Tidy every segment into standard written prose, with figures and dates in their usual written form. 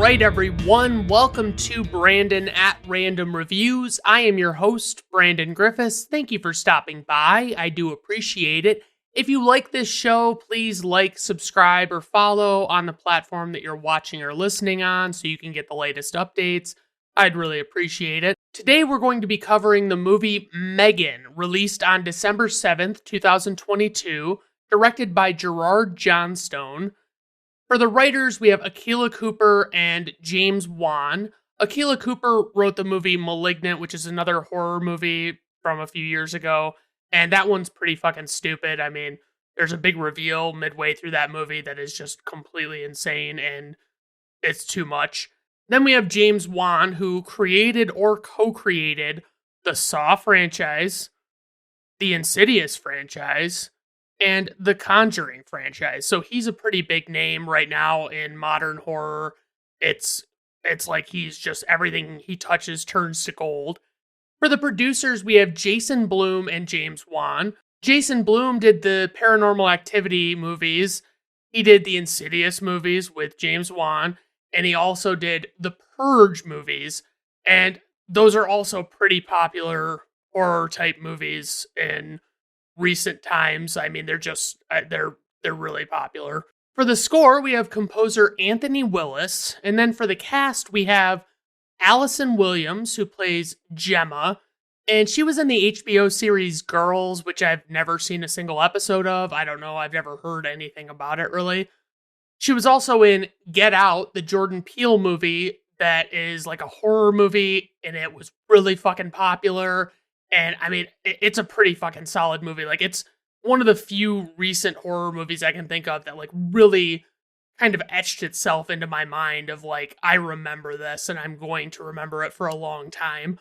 right, everyone. Welcome to Brandon at Random Reviews. I am your host, Brandon Griffes. Thank you for stopping by. I do appreciate it. If you like this show, please like, subscribe, or follow on the platform that you're watching or listening on so you can get the latest updates. I'd really appreciate it. Today, we're going to be covering the movie M3GAN, released on December 7th, 2022, directed by Gerard Johnstone. For the writers, we have Akilah Cooper and James Wan. Akilah Cooper wrote the movie Malignant, which is another horror movie from a few years ago, and that one's pretty fucking stupid. I mean, there's a big reveal midway through that movie that is just completely insane, and it's too much. Then we have James Wan, who created or co-created the Saw franchise, the Insidious franchise, and the Conjuring franchise. So he's a pretty big name right now in modern horror. It's like he's just, everything he touches turns to gold. For the producers, we have Jason Blum and James Wan. Jason Blum did the Paranormal Activity movies. He did the Insidious movies with James Wan, and he also did the Purge movies. And those are also pretty popular horror type movies in recent times. I mean, they're really popular. For the score, we have composer Anthony Willis, and then for the cast, we have Allison Williams, who plays Gemma, and she was in the HBO series Girls, which I've never seen a single episode of. I don't know, I've never heard anything about it, really. She was also in Get Out, the Jordan Peele movie that is like a horror movie, and it was really fucking popular. And I mean, it's a pretty fucking solid movie. Like, it's one of the few recent horror movies I can think of that like really kind of etched itself into my mind of like, I remember this and I'm going to remember it for a long time.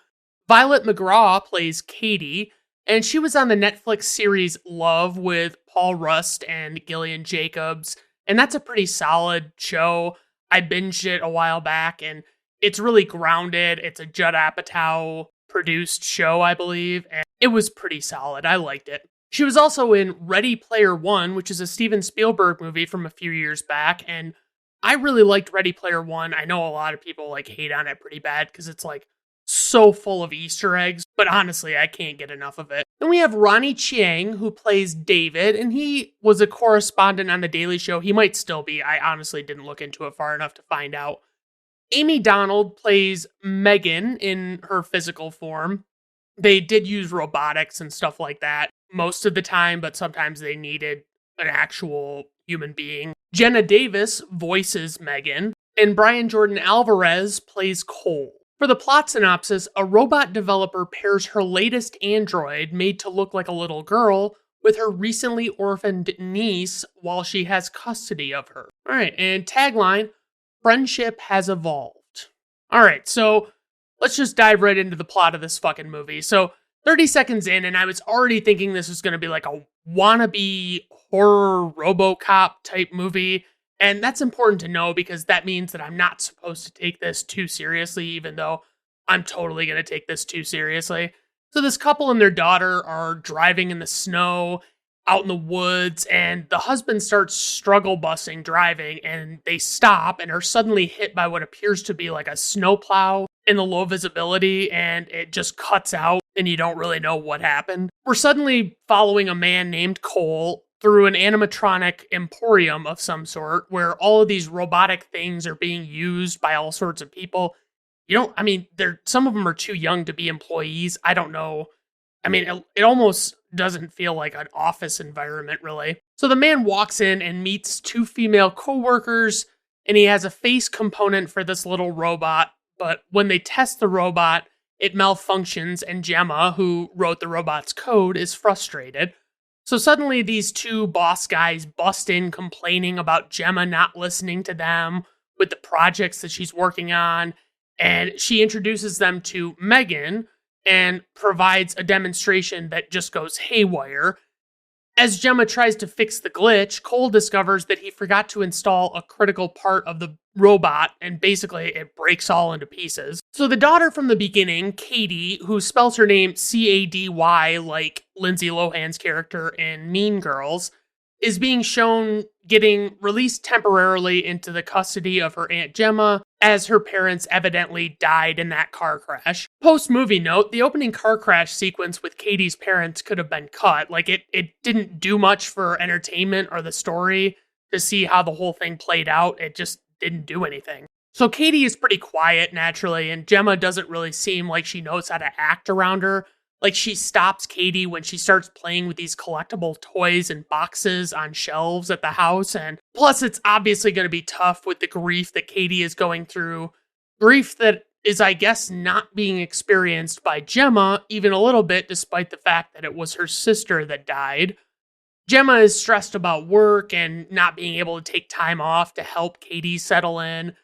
Violet McGraw plays Katie, and she was on the Netflix series Love with Paul Rust and Gillian Jacobs. And that's a pretty solid show. I binged it a while back, and it's really grounded. It's a Judd Apatow produced show, I believe, and it was pretty solid. I liked it. She was also in Ready Player One, which is a Steven Spielberg movie from a few years back, and I really liked Ready Player One. I know a lot of people like hate on it pretty bad because it's like so full of Easter eggs, but honestly, I can't get enough of it. Then we have Ronnie Chieng, who plays David, and he was a correspondent on The Daily Show. He might still be. I honestly didn't look into it far enough to find out. Amy Donald plays M3GAN in her physical form. They did use robotics and stuff like that most of the time, but sometimes they needed an actual human being. Jenna Davis voices M3GAN, and Brian Jordan Alvarez plays Cole. For the plot synopsis, a robot developer pairs her latest android, made to look like a little girl, with her recently orphaned niece while she has custody of her. All right, and tagline, friendship has evolved. All right, so let's just dive right into the plot of this fucking movie. So 30 seconds in, and I was already thinking this was going to be like a wannabe horror RoboCop type movie. And that's important to know because that means that I'm not supposed to take this too seriously, even though I'm totally going to take this too seriously. So this couple and their daughter are driving in the snow out in the woods, and the husband starts struggle busing driving, and they stop and are suddenly hit by what appears to be like a snowplow in the low visibility, and it just cuts out and you don't really know what happened. We're suddenly following a man named Cole through an animatronic emporium of some sort where all of these robotic things are being used by all sorts of people. Some of them are too young to be employees. I don't know. I mean, it almost doesn't feel like an office environment, really. So the man walks in and meets two female coworkers, and he has a face component for this little robot. But when they test the robot, it malfunctions, and Gemma, who wrote the robot's code, is frustrated. So suddenly these two boss guys bust in complaining about Gemma not listening to them with the projects that she's working on, and she introduces them to M3GAN, and provides a demonstration that just goes haywire. As Gemma tries to fix the glitch, Cole discovers that he forgot to install a critical part of the robot, and basically it breaks all into pieces. So the daughter from the beginning, Katie, who spells her name C-A-D-Y like Lindsay Lohan's character in Mean Girls, is being shown getting released temporarily into the custody of her Aunt Gemma, as her parents evidently died in that car crash. Post-movie note, the opening car crash sequence with Katie's parents could have been cut. Like, it didn't do much for entertainment or the story to see how the whole thing played out. It just didn't do anything. So Katie is pretty quiet, naturally, and Gemma doesn't really seem like she knows how to act around her. Like, she stops Katie when she starts playing with these collectible toys and boxes on shelves at the house. And plus, it's obviously going to be tough with the grief that Katie is going through. Grief that is, I guess, not being experienced by Gemma even a little bit, despite the fact that it was her sister that died. Gemma is stressed about work and not being able to take time off to help Katie settle in.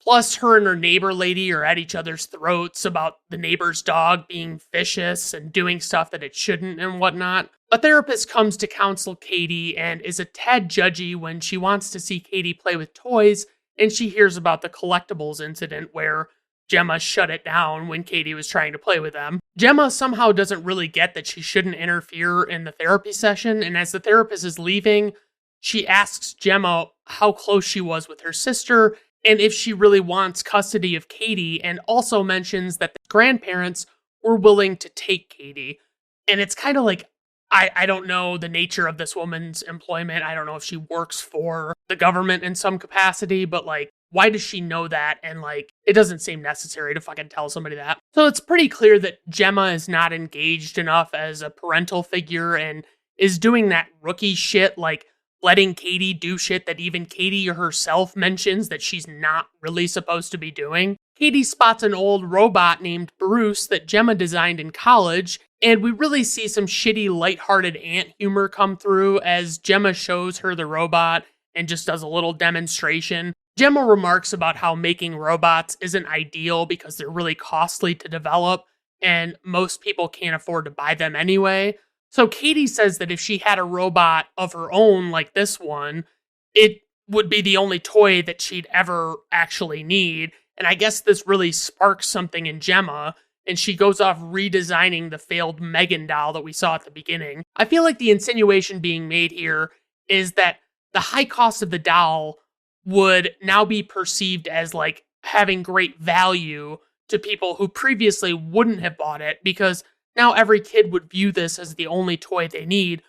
Plus, her and her neighbor lady are at each other's throats about the neighbor's dog being vicious and doing stuff that it shouldn't and whatnot. A therapist comes to counsel Katie and is a tad judgy when she wants to see Katie play with toys, and she hears about the collectibles incident where Gemma shut it down when Katie was trying to play with them. Gemma somehow doesn't really get that she shouldn't interfere in the therapy session, and as the therapist is leaving, she asks Gemma how close she was with her sister and if she really wants custody of Katie, and also mentions that the grandparents were willing to take Katie. And it's kind of like, I don't know the nature of this woman's employment. I don't know if she works for the government in some capacity, but like, why does she know that? And like, it doesn't seem necessary to fucking tell somebody that. So it's pretty clear that Gemma is not engaged enough as a parental figure and is doing that rookie shit, like letting Katie do shit that even Katie herself mentions that she's not really supposed to be doing. Katie spots an old robot named Bruce that Gemma designed in college, and we really see some shitty, lighthearted aunt humor come through as Gemma shows her the robot and just does a little demonstration. Gemma remarks about how making robots isn't ideal because they're really costly to develop, and most people can't afford to buy them anyway. So Katie says that if she had a robot of her own like this one, it would be the only toy that she'd ever actually need. And I guess this really sparks something in Gemma, and she goes off redesigning the failed M3GAN doll that we saw at the beginning. I feel like the insinuation being made here is that the high cost of the doll would now be perceived as like having great value to people who previously wouldn't have bought it, because now every kid would view this as the only toy they need,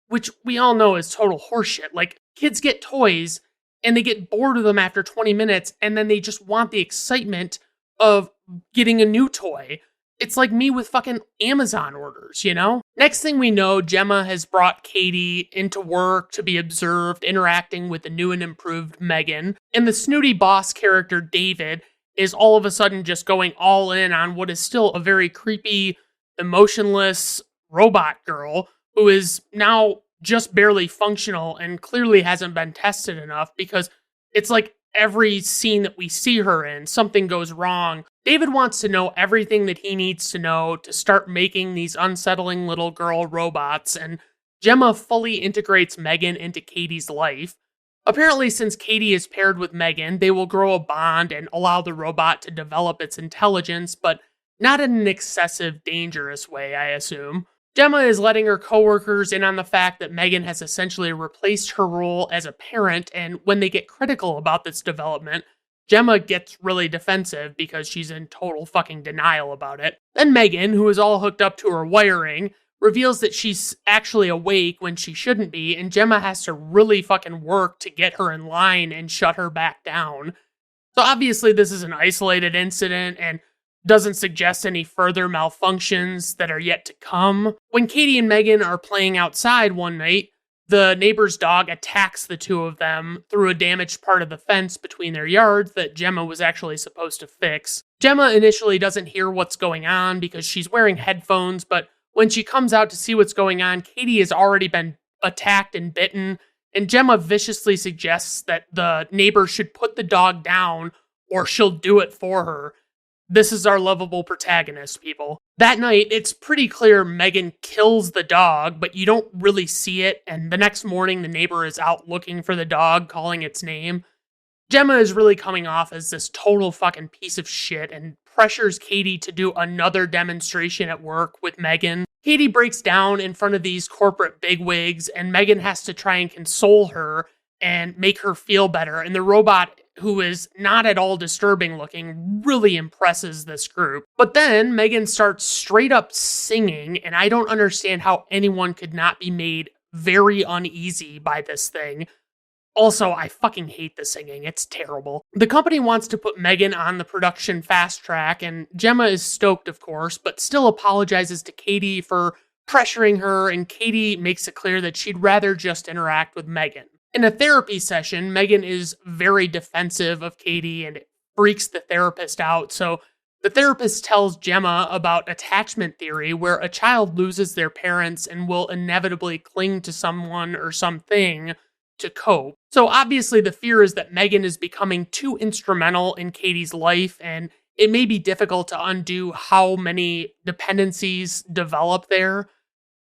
which we all know is total horseshit. Like, kids get toys and they get bored of them after 20 minutes and then they just want the excitement of getting a new toy. It's like me with fucking Amazon orders, you know? Next thing we know, Gemma has brought Katie into work to be observed interacting with the new and improved M3GAN, and the snooty boss character David is all of a sudden just going all in on what is still a very creepy, emotionless robot girl who is now just barely functional and clearly hasn't been tested enough, because it's like every scene that we see her in, something goes wrong. David wants to know everything that he needs to know to start making these unsettling little girl robots, and Gemma fully integrates M3GAN into Katie's life. Apparently, since Katie is paired with M3GAN, they will grow a bond and allow the robot to develop its intelligence, but not in an excessive, dangerous way, I assume. Gemma is letting her coworkers in on the fact that M3GAN has essentially replaced her role as a parent, and when they get critical about this development, Gemma gets really defensive because she's in total fucking denial about it. Then M3GAN, who is all hooked up to her wiring, reveals that she's actually awake when she shouldn't be, and Gemma has to really fucking work to get her in line and shut her back down. So obviously this is an isolated incident, and doesn't suggest any further malfunctions that are yet to come. When Katie and M3GAN are playing outside one night, the neighbor's dog attacks the two of them through a damaged part of the fence between their yards that Gemma was actually supposed to fix. Gemma initially doesn't hear what's going on because she's wearing headphones, but when she comes out to see what's going on, Katie has already been attacked and bitten, and Gemma viciously suggests that the neighbor should put the dog down or she'll do it for her. This is our lovable protagonist, people. That night, it's pretty clear M3GAN kills the dog, but you don't really see it, and the next morning the neighbor is out looking for the dog, calling its name. Gemma is really coming off as this total fucking piece of shit and pressures Katie to do another demonstration at work with M3GAN. Katie breaks down in front of these corporate bigwigs, and M3GAN has to try and console her and make her feel better. And the robot, who is not at all disturbing looking, really impresses this group. But then M3GAN starts straight up singing, and I don't understand how anyone could not be made very uneasy by this thing. Also, I fucking hate the singing. It's terrible. The company wants to put M3GAN on the production fast track, and Gemma is stoked, of course, but still apologizes to Katie for pressuring her, and Katie makes it clear that she'd rather just interact with M3GAN. In a therapy session, M3GAN is very defensive of Katie, and it freaks the therapist out, so the therapist tells Gemma about attachment theory, where a child loses their parents and will inevitably cling to someone or something to cope. So obviously the fear is that M3GAN is becoming too instrumental in Katie's life, and it may be difficult to undo how many dependencies develop there.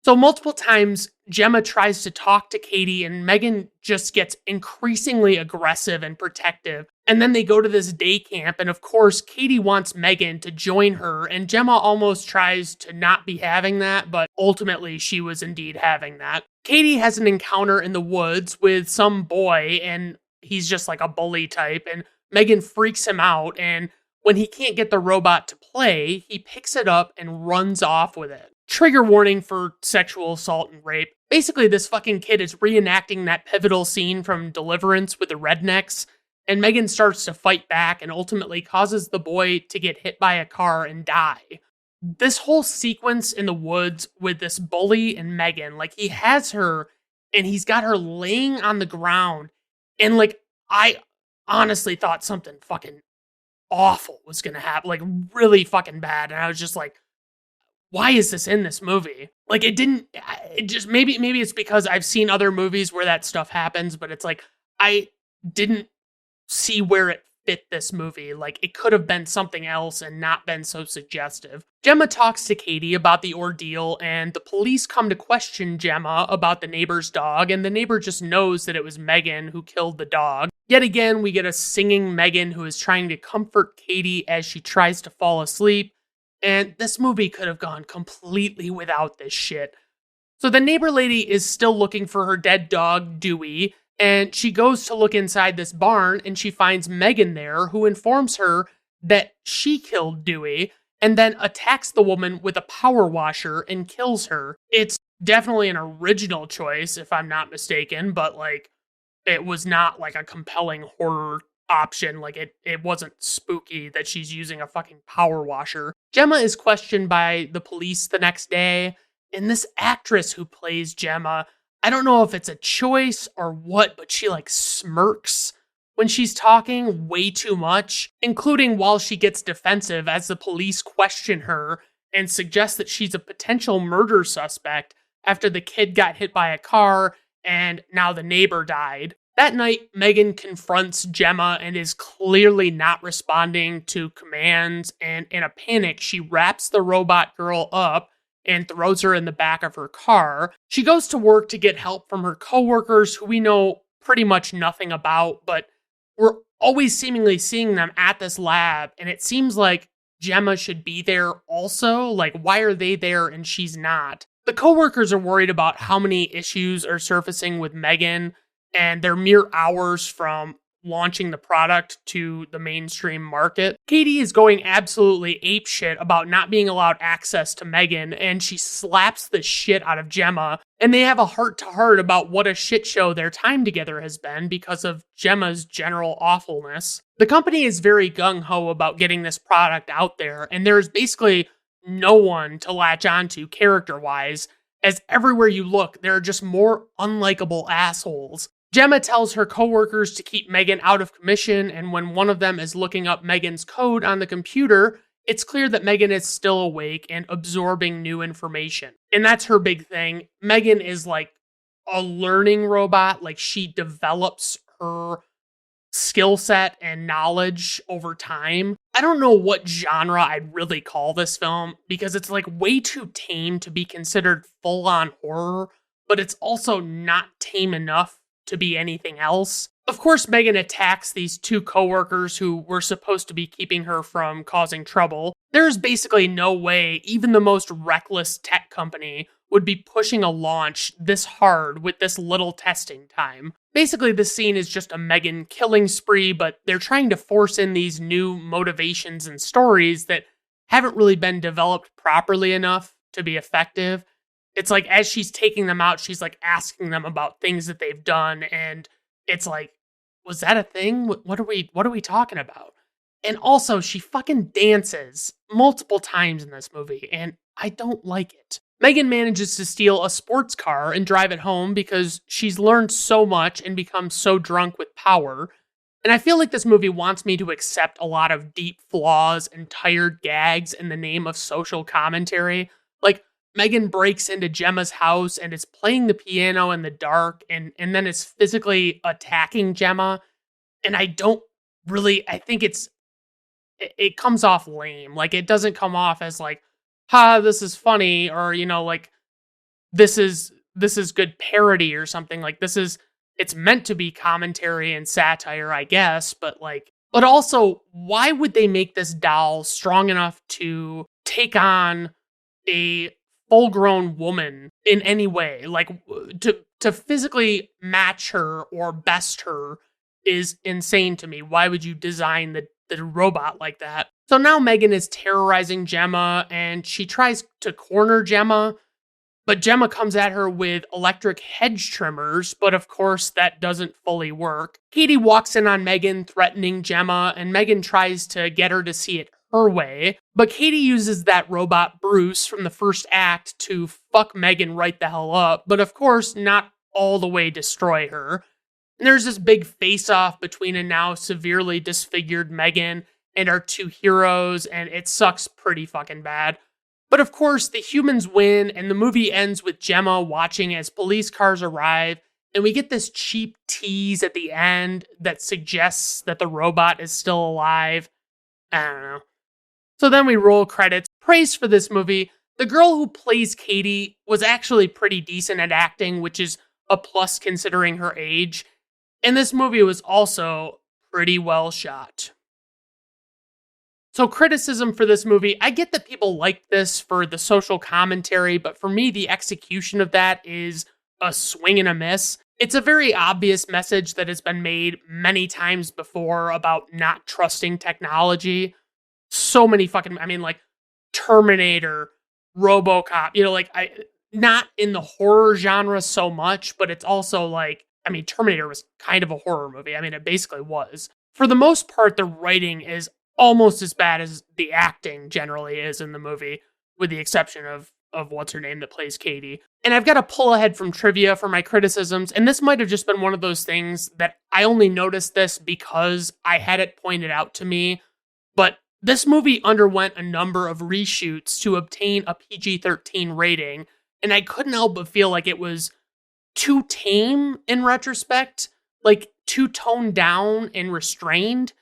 So multiple times, Gemma tries to talk to Katie, and M3GAN just gets increasingly aggressive and protective. And then they go to this day camp, and of course, Katie wants M3GAN to join her, and Gemma almost tries to not be having that, but ultimately she was indeed having that. Katie has an encounter in the woods with some boy, and he's just like a bully type, and M3GAN freaks him out, and when he can't get the robot to play, he picks it up and runs off with it. Trigger warning for sexual assault and rape. Basically, this fucking kid is reenacting that pivotal scene from Deliverance with the rednecks, and M3GAN starts to fight back and ultimately causes the boy to get hit by a car and die. This whole sequence in the woods with this bully and M3GAN, like, he has her and he's got her laying on the ground, and like, I honestly thought something fucking awful was gonna happen, like really fucking bad, and I was just like, why is this in this movie? Like, it just, maybe it's because I've seen other movies where that stuff happens, but it's like, I didn't see where it fit this movie. Like, it could have been something else and not been so suggestive. Gemma talks to Katie about the ordeal, and the police come to question Gemma about the neighbor's dog, and the neighbor just knows that it was M3GAN who killed the dog. Yet again, we get a singing M3GAN who is trying to comfort Katie as she tries to fall asleep. And this movie could have gone completely without this shit. So the neighbor lady is still looking for her dead dog, Dewey, and she goes to look inside this barn, and she finds M3GAN there, who informs her that she killed Dewey, and then attacks the woman with a power washer and kills her. It's definitely an original choice, if I'm not mistaken, but like, it was not like a compelling horror option. Like, it wasn't spooky that she's using a fucking power washer. Gemma is questioned by the police the next day, and this actress who plays Gemma, I don't know if it's a choice or what, but she like smirks when she's talking way too much, including while she gets defensive as the police question her and suggest that she's a potential murder suspect after the kid got hit by a car and now the neighbor died. That night, M3GAN confronts Gemma and is clearly not responding to commands, and in a panic, she wraps the robot girl up and throws her in the back of her car. She goes to work to get help from her coworkers, who we know pretty much nothing about, but we're always seemingly seeing them at this lab, and it seems like Gemma should be there also. Like, why are they there and she's not? The coworkers are worried about how many issues are surfacing with M3GAN, and they're mere hours from launching the product to the mainstream market. Katie is going absolutely apeshit about not being allowed access to M3GAN, and she slaps the shit out of Gemma, and they have a heart-to-heart about what a shit show their time together has been because of Gemma's general awfulness. The company is very gung-ho about getting this product out there, and there's basically no one to latch onto character-wise, as everywhere you look, there are just more unlikable assholes. Gemma tells her coworkers to keep M3GAN out of commission, and when one of them is looking up M3GAN's code on the computer, it's clear that M3GAN is still awake and absorbing new information. And that's her big thing. M3GAN is like a learning robot. Like, she develops her skill set and knowledge over time. I don't know what genre I'd really call this film, because it's like way too tame to be considered full-on horror, but it's also not tame enough to be anything else. Of course, M3GAN attacks these two coworkers who were supposed to be keeping her from causing trouble. There's basically no way even the most reckless tech company would be pushing a launch this hard with this little testing time. Basically, this scene is just a M3GAN killing spree, but they're trying to force in these new motivations and stories that haven't really been developed properly enough to be effective. It's like as she's taking them out, she's like asking them about things that they've done, and it's like, was that a thing? What are we talking about? And also, she fucking dances multiple times in this movie, and I don't like it. M3GAN manages to steal a sports car and drive it home because she's learned so much and become so drunk with power. And I feel like this movie wants me to accept a lot of deep flaws and tired gags in the name of social commentary. Like, M3GAN breaks into Gemma's house and is playing the piano in the dark and then is physically attacking Gemma. And I think it comes off lame. Like, it doesn't come off as like, ha, this is funny, or, like, this is good parody or something. Like, it's meant to be commentary and satire, I guess, but also, why would they make this doll strong enough to take on a full-grown woman in any way? Like, to physically match her or best her is insane to me. Why would you design the robot like that? So now M3GAN is terrorizing Gemma, and she tries to corner Gemma, but Gemma comes at her with electric hedge trimmers, but of course that doesn't fully work. Katie walks in on M3GAN, threatening Gemma, and M3GAN tries to get her to see it her way, but Katie uses that robot Bruce from the first act to fuck M3GAN right the hell up, but of course not all the way destroy her. And there's this big face-off between a now severely disfigured M3GAN and our two heroes, and it sucks pretty fucking bad. But of course, the humans win, and the movie ends with Gemma watching as police cars arrive, and we get this cheap tease at the end that suggests that the robot is still alive. I don't know. So then we roll credits. Praise for this movie. The girl who plays Katie was actually pretty decent at acting, which is a plus considering her age. And this movie was also pretty well shot. So criticism for this movie, I get that people like this for the social commentary, but for me, the execution of that is a swing and a miss. It's a very obvious message that has been made many times before about not trusting technology. So many like Terminator, RoboCop, not in the horror genre so much, but it's also Terminator was kind of a horror movie. It basically was. For the most part, the writing is almost as bad as the acting generally is in the movie, with the exception of what's her name that plays Katie. And I've got to pull ahead from trivia for my criticisms, and this might have just been one of those things that I only noticed this because I had it pointed out to me, but this movie underwent a number of reshoots to obtain a PG-13 rating, and I couldn't help but feel like it was too tame in retrospect, like too toned down and restrained.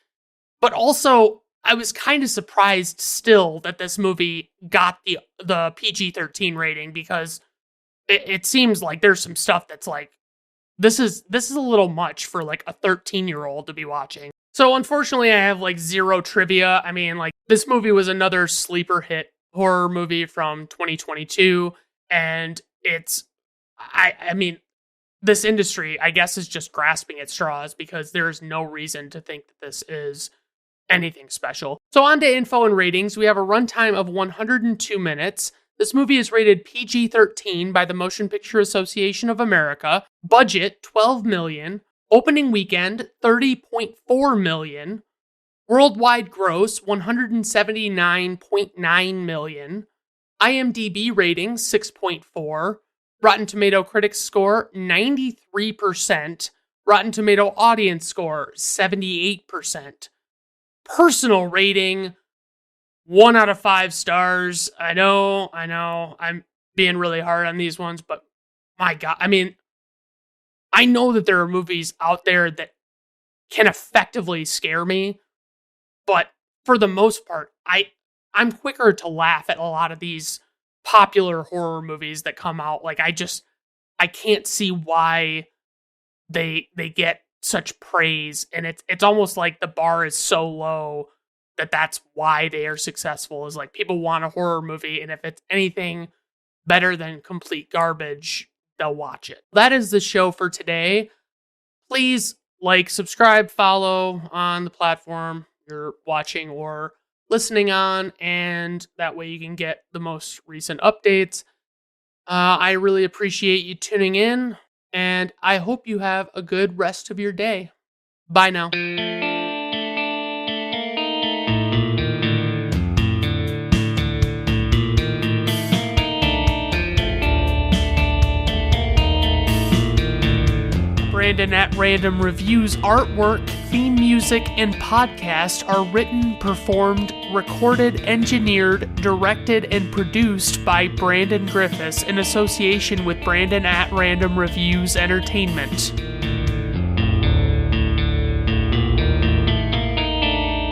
But also, I was kind of surprised still that this movie got the PG-13 rating, because it seems like there's some stuff that's like, this is a little much for like a 13-year-old to be watching. So unfortunately, I have like zero trivia. This movie was another sleeper hit horror movie from 2022, and this industry, I guess, is just grasping at straws, because there's no reason to think that this is anything special. So on to info and ratings. We have a runtime of 102 minutes. This movie is rated PG-13 by the Motion Picture Association of America. Budget, $12 million. Opening weekend, $30.4 million. Worldwide gross, $179.9 million. IMDb rating, 6.4. Rotten Tomato critics score, 93%. Rotten Tomato audience score, 78%. Personal rating, 1 out of 5 stars. I know, I'm being really hard on these ones, but my God, I know that there are movies out there that can effectively scare me, but for the most part, I'm quicker to laugh at a lot of these popular horror movies that come out. Like, I can't see why they get such praise, and it's almost like the bar is so low that's why they are successful, is like people want a horror movie, and if it's anything better than complete garbage, they'll watch it. That is the show for today. Please like, subscribe, follow on the platform you're watching or listening on, and that way you can get the most recent updates. I really appreciate you tuning in, and I hope you have a good rest of your day. Bye now. Brandon at Random Reviews artwork, theme music, and podcast are written, performed, recorded, engineered, directed, and produced by Brandon Griffes in association with Brandon at Random Reviews Entertainment.